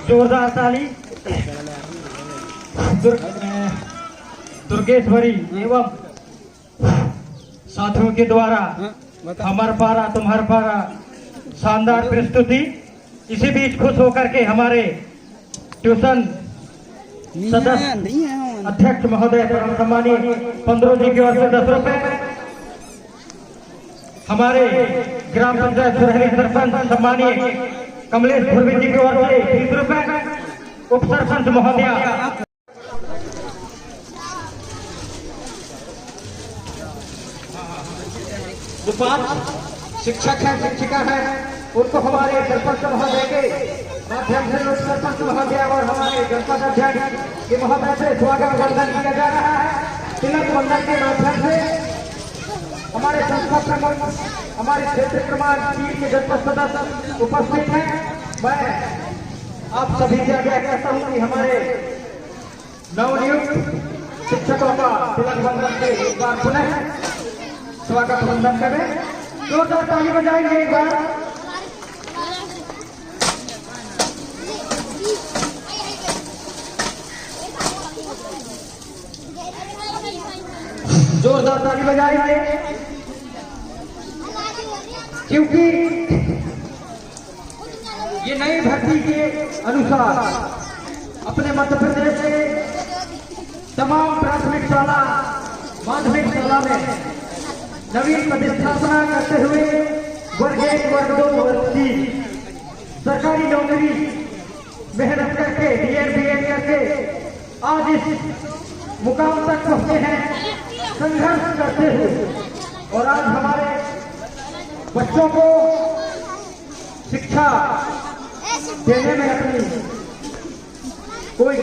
जोरदार ताली दुर्गेश्वरी एवं साथियों के द्वारा हमार पारा तुम्हार पारा शानदार प्रस्तुति। इसी बीच खुश होकर के हमारे ट्यूशन सदस्य अध्यक्ष महोदय परम सम्मानीय 15 जी की ओर से 10 रुपए, हमारे ग्राम पंचायत सुरहरी सरपंच सम्मानीय कमलेश भुर्वी जी की ओर से 30 रुपए, उप सरपंच महोदय जो 5 शिक्षक है शिक्षिका है उनको हमारे सरपंच महोदय के माध्यम से उप सरपंच महोदय और हमारे जनपद अध्यक्ष के महोदय से स्वागत वंदन किया जा रहा है। तिलक वंदन के माध्यम से हमारे संस्था प्रमुख हमारे क्षेत्र क्रमांक 3 के जनपद सदस्य उपस्थित हैं। मैं आप सभी से आग्रह करता हूं कि हमारे नवनियुक्त शिक्षकों का तिलक वंदन से एक बार पुनः स्वागत वंदन करें। जोरदार ताली बजाएंगे एक बार। जोरदार ताली बजाएंगे क्योंकि ये नई भर्ती के अनुसार अपने मध्य प्रदेश के तमाम प्राथमिक शाला माध्यमिक शाला में नवीन प्रतिस्थापना करते हुए वर्ग 1 वर्ग 2 वर्ग 3 सरकारी नौकरी मेहनत करके DED BEd करके आज इस मुकाम तक पहुंचे हैं संघर्ष करते हुए। और आज हमारे बच्चों को शिक्षा देने में अपनी कोई